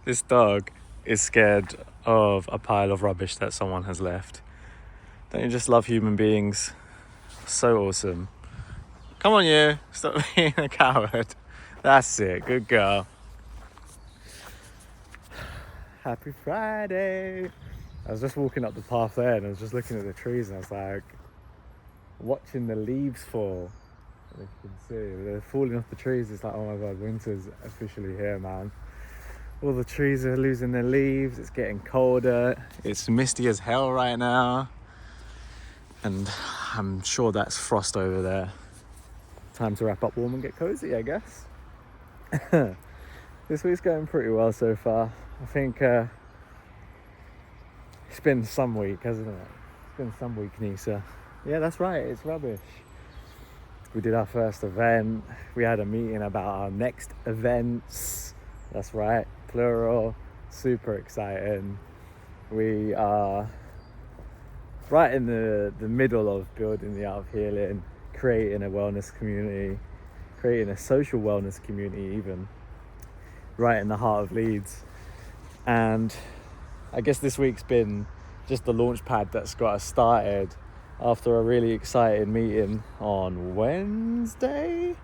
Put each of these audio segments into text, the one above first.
This dog is scared of a pile of rubbish that someone has left. Don't you just love human beings? So awesome. Come on, you. Stop being a coward. That's it. Good girl. Happy Friday. I was just walking up the path there and I was just looking at the trees and I was like, watching the leaves fall. If you can see, they're falling off the trees. It's like, oh my god, winter's officially here, man. All the trees are losing their leaves. It's getting colder. It's misty as hell right now. And I'm sure that's frost over there. Time to wrap up warm and get cozy, I guess. This week's going pretty well so far. I think it's been some week, hasn't it? It's been some week, Nisa. Yeah, that's right, it's rubbish. We did our first event. We had a meeting about our next events. That's right, plural. Super exciting. We are right in the middle of building the Art of Healing, creating a wellness community, creating a social wellness community even, right in the heart of Leeds. And I guess this week's been just the launch pad that's got us started after a really exciting meeting on Wednesday.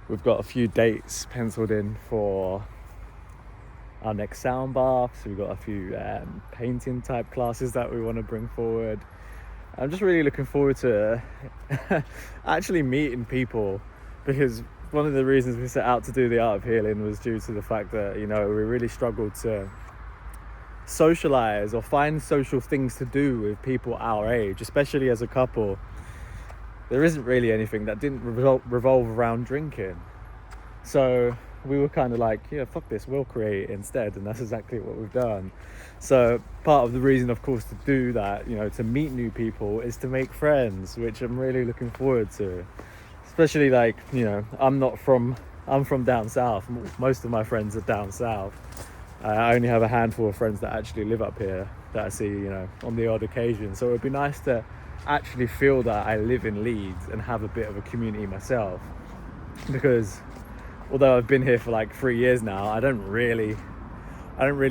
We've got a few dates penciled in for our next sound baths. We've got a few painting type classes that we want to bring forward. I'm just really looking forward to actually meeting people, because one of the reasons we set out to do the Art of Healing was due to the fact that, you know, we really struggled to socialize or find social things to do with people our age, especially as a couple. There isn't really anything that didn't revolve around drinking. So we were kind of like, yeah, fuck this, we'll create it instead. And that's exactly what we've done. So part of the reason, of course, to do that, you know, to meet new people, is to make friends, which I'm really looking forward to. Especially like, you know, I'm from down south. Most of my friends are down south. I only have a handful of friends that actually live up here that I see, you know, on the odd occasion. So it would be nice to actually feel that I live in Leeds and have a bit of a community myself. Because although I've been here for like 3 years now, I don't really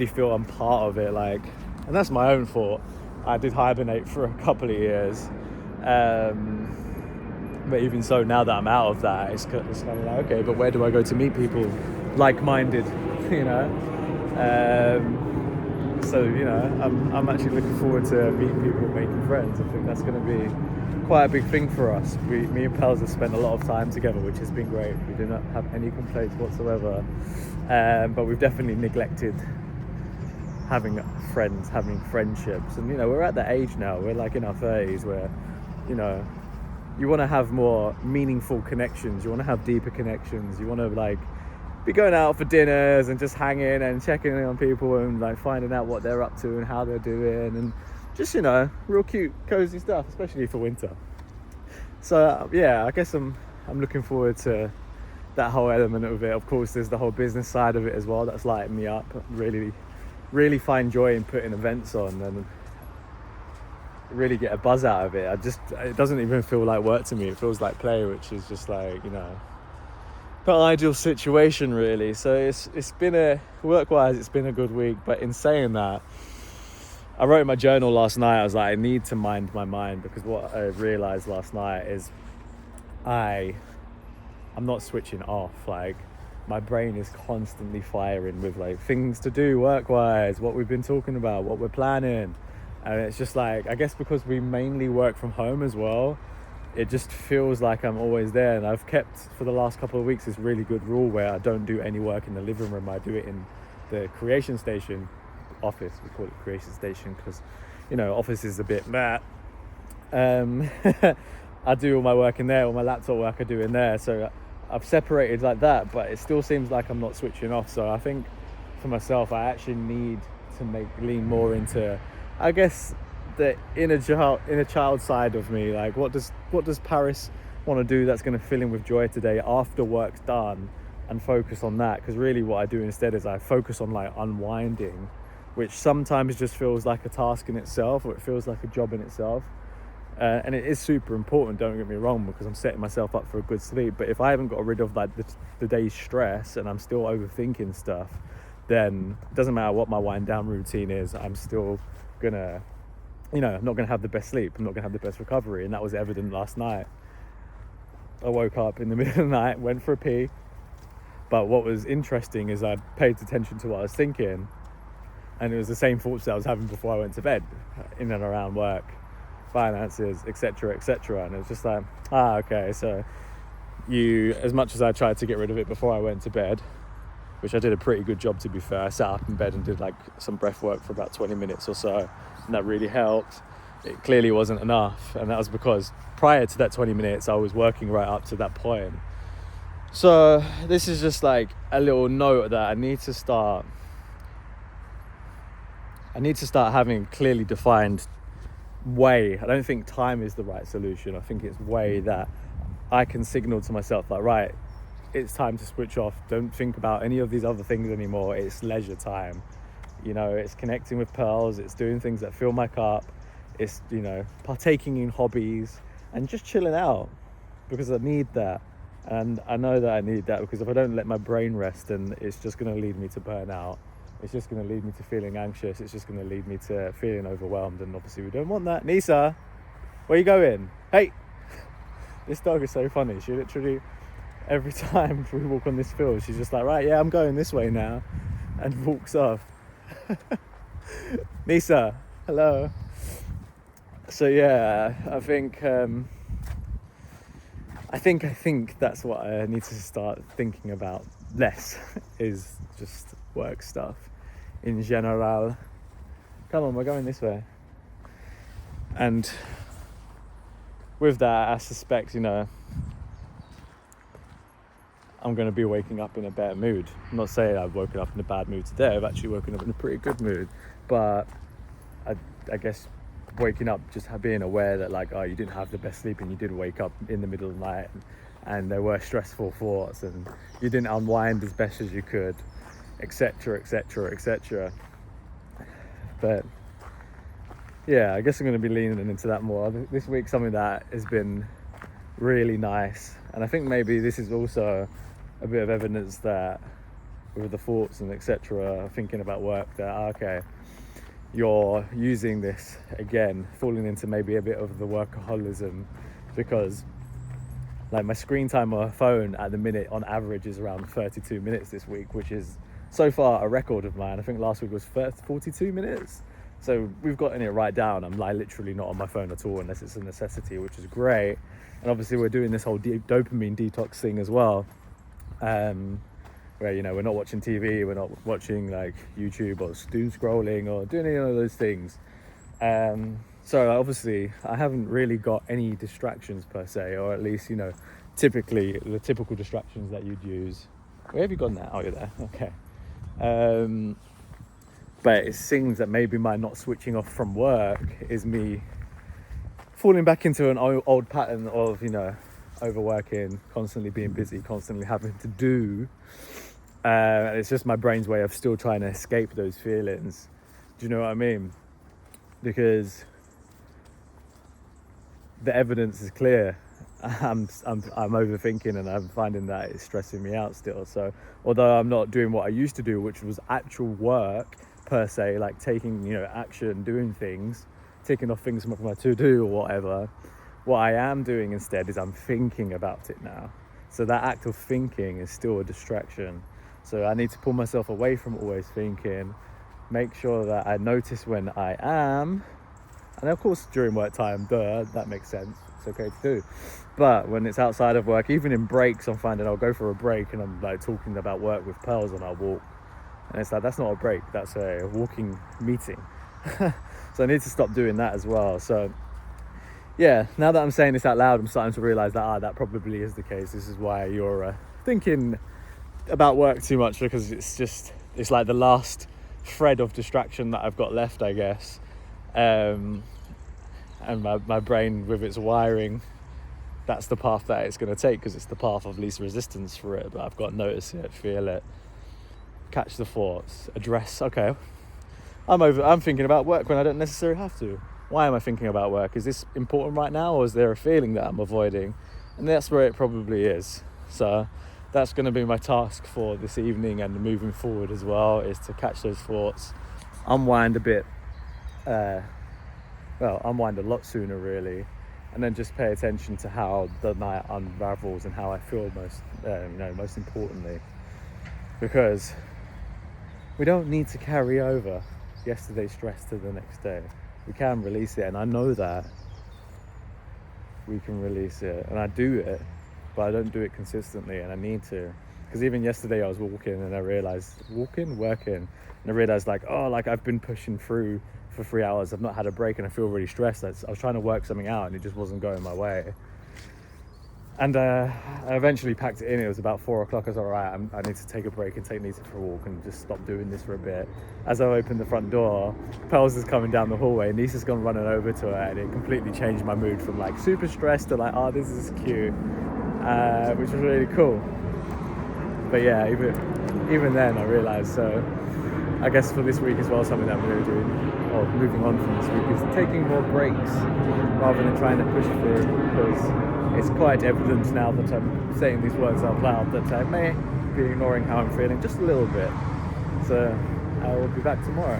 feel I'm part of it. Like, and that's my own fault. I did hibernate for a couple of years. But even so, now that I'm out of that, it's kind of like, okay, but where do I go to meet people like-minded, you know? So, you know, I'm actually looking forward to meeting people and making friends. I think that's going to be quite a big thing for us. Me and pals have spent a lot of time together, which has been great. We do not have any complaints whatsoever. But we've definitely neglected having friends, having friendships. And, you know, we're at that age now. We're like in our 30s where, you know, you want to have more meaningful connections. You want to have deeper connections. You want to like be going out for dinners and just hanging and checking in on people and like finding out what they're up to and how they're doing, and just, you know, real cute, cozy stuff, especially for winter. So yeah, I guess I'm looking forward to that whole element of it. Of course, there's the whole business side of it as well that's lighting me up. Really find joy in putting events on and really get a buzz out of it. It doesn't even feel like work to me. It feels like play, which is just like, you know, the ideal situation really. So it's been work-wise, it's been a good week. But in saying that, I wrote in my journal last night, I was like, I need to mind my mind, because what I realized last night is I'm not switching off. Like, my brain is constantly firing with like things to do work-wise, what we've been talking about, what we're planning. And it's just like, I guess because we mainly work from home as well, it just feels like I'm always there. And I've kept for the last couple of weeks this really good rule where I don't do any work in the living room. I do it in the Creation Station office. We call it Creation Station because, you know, office is a bit meh. I do all my work in there, all my laptop work I do in there. So I've separated like that, but it still seems like I'm not switching off. So I think for myself, I actually need to lean more into, I guess, the inner child side of me. Like, what does Paris want to do that's going to fill in with joy today after work's done, and focus on that. Because really what I do instead is I focus on like unwinding, which sometimes just feels like a task in itself, or it feels like a job in itself. And it is super important, don't get me wrong, because I'm setting myself up for a good sleep. But if I haven't got rid of like the day's stress and I'm still overthinking stuff, then it doesn't matter what my wind down routine is, I'm still gonna, I'm not gonna have the best sleep. I'm not gonna have the best recovery. And that was evident last night. I woke up in the middle of the night, went for a pee. But what was interesting is I paid attention to what I was thinking, and it was the same thoughts that I was having before I went to bed, in and around work, finances, etc., etc. And it was just like, okay, so as much as I tried to get rid of it before I went to bed, which I did a pretty good job, to be fair. I sat up in bed and did like some breath work for about 20 minutes or so, and that really helped. It clearly wasn't enough, and that was because prior to that 20 minutes I was working right up to that point. So this is just like a little note that I need to start having clearly defined way. I don't think time is the right solution. I think it's way that I can signal to myself, like, right, it's time to switch off. Don't think about any of these other things anymore. It's leisure time. It's connecting with pearls. It's doing things that fill my cup. It's, partaking in hobbies and just chilling out, because I need that. And I know that I need that, because if I don't let my brain rest, then it's just going to lead me to burnout. It's just going to lead me to feeling anxious. It's just going to lead me to feeling overwhelmed. And obviously we don't want that. Nisa, where you going? Hey! This dog is so funny. She literally, every time we walk on this field, she's just like, right, yeah, I'm going this way now, and walks off. Nisa, hello. So yeah, I think that's what I need to start thinking about less, is just work stuff in general. Come on, we're going this way. And with that, I suspect, I'm going to be waking up in a better mood. I'm not saying I've woken up in a bad mood today. I've actually woken up in a pretty good mood. But I guess waking up, just being aware that, like, you didn't have the best sleep, and you did wake up in the middle of the night, and there were stressful thoughts, and you didn't unwind as best as you could, etc., etc., etc. But yeah, I guess I'm going to be leaning into that more this week. Something that has been really nice, and I think maybe this is also a bit of evidence that with the thoughts and etc., thinking about work, that okay, you're using this again, falling into maybe a bit of the workaholism, because like my screen time on my phone at the minute on average is around 32 minutes this week, which is so far a record of mine. I think last week was 42 minutes. So we've gotten it right down. I'm like literally not on my phone at all unless it's a necessity, which is great. And obviously we're doing this whole dopamine detox thing as well, where, we're not watching TV, we're not watching like YouTube or doom scrolling or doing any of those things. So obviously I haven't really got any distractions per se, or at least, typically the typical distractions that you'd use. Where have you gone now? Oh, you're there. Okay. But it's things that maybe my not switching off from work is me falling back into an old pattern of, overworking, constantly being busy, constantly having to do. And it's just my brain's way of still trying to escape those feelings. Do you know what I mean? Because the evidence is clear. I'm overthinking, and I'm finding that it's stressing me out still. So although I'm not doing what I used to do, which was actual work per se, like taking action, doing things, ticking off things from my to-do or whatever, what I am doing instead is I'm thinking about it now. So that act of thinking is still a distraction. So I need to pull myself away from always thinking, make sure that I notice when I am, and of course during work time, that makes sense, it's okay to do. But when it's outside of work, even in breaks, I'm finding I'll go for a break and I'm like talking about work with Pearls on our walk, and it's like, that's not a break, that's a walking meeting. So I need to stop doing that as well. So yeah, now that I'm saying this out loud, I'm starting to realize that that probably is the case. This is why you're thinking about work too much, because it's like the last thread of distraction that I've got left, I guess. And my brain, with its wiring, that's the path that it's going to take, because it's the path of least resistance for it. But I've got to notice it, feel it, catch the thoughts, address, okay, I'm thinking about work when I don't necessarily have to. Why am I thinking about work? Is this important right now, or is there a feeling that I'm avoiding? And that's where it probably is. So that's going to be my task for this evening and moving forward as well, is to catch those thoughts, unwind a bit, unwind a lot sooner really, and then just pay attention to how the night unravels and how I feel most importantly, because we don't need to carry over yesterday's stress to the next day. We can release it, and I know that we can release it, and I do it, but I don't do it consistently, and I need to. Because even yesterday I was working and I realized like, I've been pushing through for 3 hours, I've not had a break, and I feel really stressed. I was trying to work something out and it just wasn't going my way, and I eventually packed it in. It was about 4 o'clock. I was alright, I need to take a break and take Nisa for a walk and just stop doing this for a bit. As I opened the front door, Pels is coming down the hallway, Nisa's gone running over to her, and it completely changed my mood from like super stressed to like, oh, this is cute, which was really cool. But yeah, even then I realised, so I guess for this week as well, something that I'm really doing, or moving on from this week, is taking more breaks rather than trying to push through, because it's quite evident now that I'm saying these words out loud that I may be ignoring how I'm feeling just a little bit. So I will be back tomorrow.